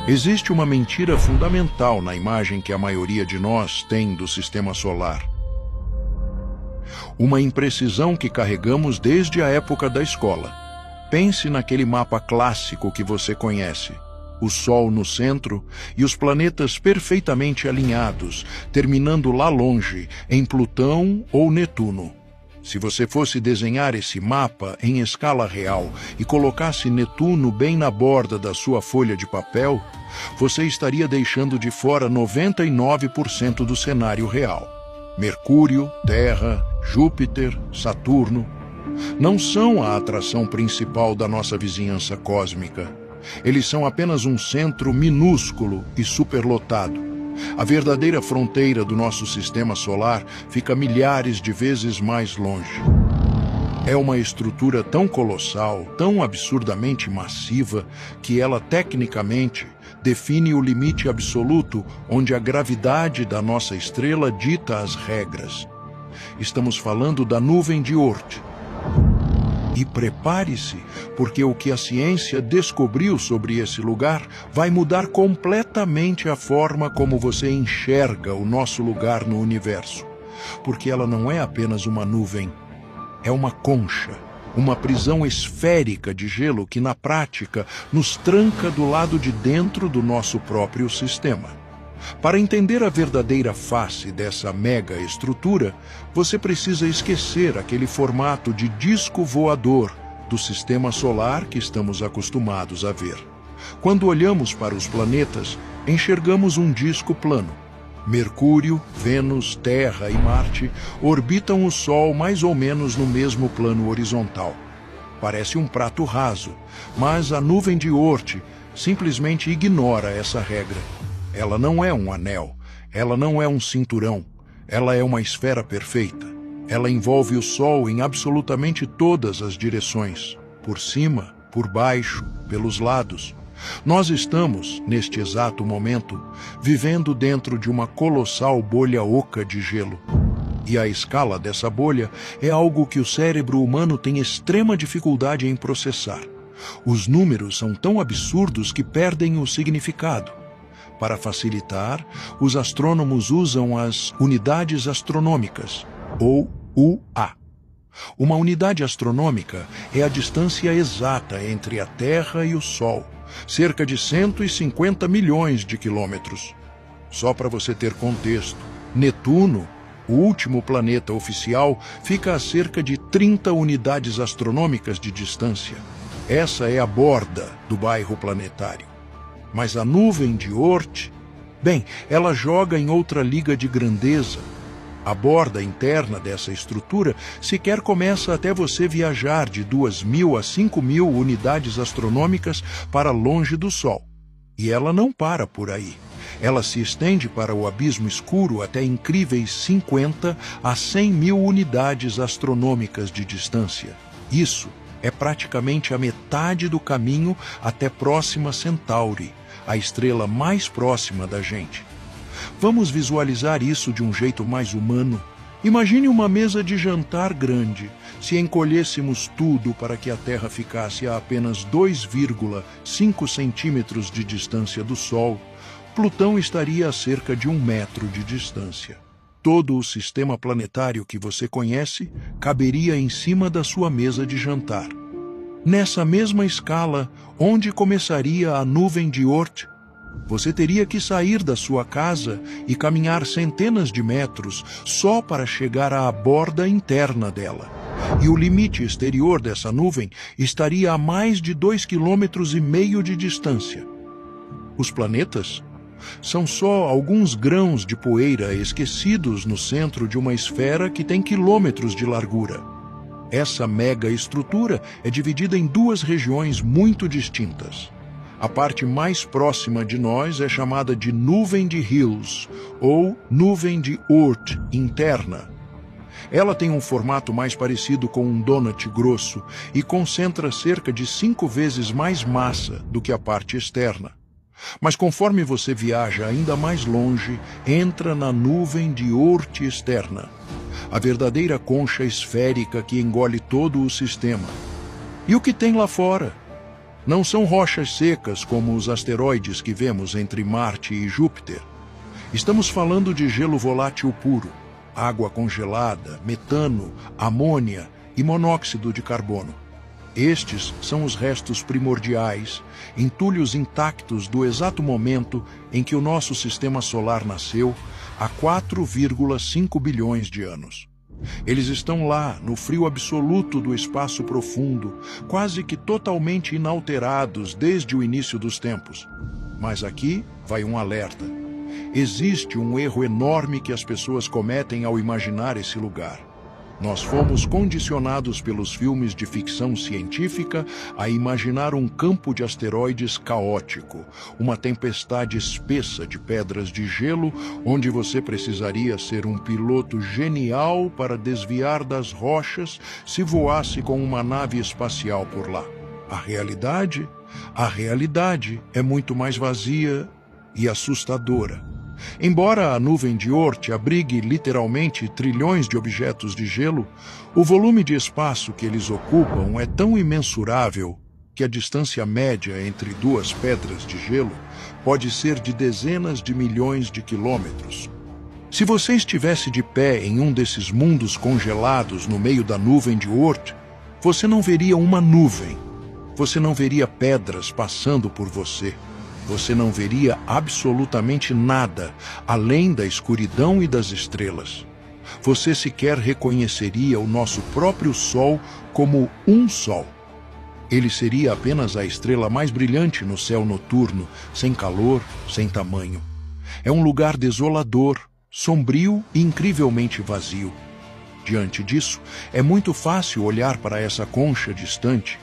Existe uma mentira fundamental na imagem que a maioria de nós tem do sistema solar. Uma imprecisão que carregamos desde a época da escola. Pense naquele mapa clássico que você conhece. O Sol no centro e os planetas perfeitamente alinhados, terminando lá longe, em Plutão ou Netuno. Se você fosse desenhar esse mapa em escala real e colocasse Netuno bem na borda da sua folha de papel, você estaria deixando de fora 99% do cenário real. Mercúrio, Terra, Júpiter, Saturno não são a atração principal da nossa vizinhança cósmica. Eles são apenas um centro minúsculo e superlotado. A verdadeira fronteira do nosso sistema solar fica milhares de vezes mais longe. É uma estrutura tão colossal, tão absurdamente massiva, que ela tecnicamente define o limite absoluto onde a gravidade da nossa estrela dita as regras. Estamos falando da nuvem de Oort. E prepare-se, porque o que a ciência descobriu sobre esse lugar vai mudar completamente a forma como você enxerga o nosso lugar no universo. Porque ela não é apenas uma nuvem, é uma concha, uma prisão esférica de gelo que, na prática, nos tranca do lado de dentro do nosso próprio sistema. Para entender a verdadeira face dessa mega estrutura, você precisa esquecer aquele formato de disco voador do sistema solar que estamos acostumados a ver. Quando olhamos para os planetas, enxergamos um disco plano. Mercúrio, Vênus, Terra e Marte orbitam o Sol mais ou menos no mesmo plano horizontal. Parece um prato raso, mas a nuvem de Oort simplesmente ignora essa regra. Ela não é um anel, ela não é um cinturão, ela é uma esfera perfeita. Ela envolve o Sol em absolutamente todas as direções, por cima, por baixo, pelos lados. Nós estamos, neste exato momento, vivendo dentro de uma colossal bolha oca de gelo. E a escala dessa bolha é algo que o cérebro humano tem extrema dificuldade em processar. Os números são tão absurdos que perdem o significado. Para facilitar, os astrônomos usam as unidades astronômicas, ou UA. Uma unidade astronômica é a distância exata entre a Terra e o Sol, cerca de 150 milhões de quilômetros. Só para você ter contexto, Netuno, o último planeta oficial, fica a cerca de 30 unidades astronômicas de distância. Essa é a borda do bairro planetário. Mas a nuvem de Oort, bem, ela joga em outra liga de grandeza. A borda interna dessa estrutura sequer começa até você viajar de 2.000 a 5.000 unidades astronômicas para longe do Sol. E ela não para por aí. Ela se estende para o abismo escuro até incríveis 50 a 100.000 unidades astronômicas de distância. Isso é praticamente a metade do caminho até Próxima Centauri, a estrela mais próxima da gente. Vamos visualizar isso de um jeito mais humano. Imagine uma mesa de jantar grande. Se encolhêssemos tudo para que a Terra ficasse a apenas 2,5 centímetros de distância do Sol, Plutão estaria a cerca de 1 metro de distância. Todo o sistema planetário que você conhece caberia em cima da sua mesa de jantar. Nessa mesma escala, onde começaria a nuvem de Oort, você teria que sair da sua casa e caminhar centenas de metros só para chegar à borda interna dela. E o limite exterior dessa nuvem estaria a mais de 2,5 km de distância. Os planetas são só alguns grãos de poeira esquecidos no centro de uma esfera que tem quilômetros de largura. Essa mega estrutura é dividida em duas regiões muito distintas. A parte mais próxima de nós é chamada de nuvem de Hills, ou nuvem de Oort interna. Ela tem um formato mais parecido com um donut grosso e concentra cerca de 5 vezes mais massa do que a parte externa. Mas conforme você viaja ainda mais longe, entra na nuvem de Oort externa, a verdadeira concha esférica que engole todo o sistema. E o que tem lá fora? Não são rochas secas como os asteroides que vemos entre Marte e Júpiter. Estamos falando de gelo volátil puro, água congelada, metano, amônia e monóxido de carbono. Estes são os restos primordiais, entulhos intactos do exato momento em que o nosso sistema solar nasceu, há 4,5 bilhões de anos. Eles estão lá, no frio absoluto do espaço profundo, quase que totalmente inalterados desde o início dos tempos. Mas aqui vai um alerta. Existe um erro enorme que as pessoas cometem ao imaginar esse lugar. Nós fomos condicionados pelos filmes de ficção científica a imaginar um campo de asteroides caótico, uma tempestade espessa de pedras de gelo, onde você precisaria ser um piloto genial para desviar das rochas se voasse com uma nave espacial por lá. A realidade é muito mais vazia e assustadora. Embora a nuvem de Oort abrigue literalmente trilhões de objetos de gelo, o volume de espaço que eles ocupam é tão imensurável que a distância média entre duas pedras de gelo pode ser de dezenas de milhões de quilômetros. Se você estivesse de pé em um desses mundos congelados no meio da nuvem de Oort, você não veria uma nuvem, você não veria pedras passando por você. Você não veria absolutamente nada, além da escuridão e das estrelas. Você sequer reconheceria o nosso próprio Sol como um Sol. Ele seria apenas a estrela mais brilhante no céu noturno, sem calor, sem tamanho. É um lugar desolador, sombrio e incrivelmente vazio. Diante disso, é muito fácil olhar para essa concha distante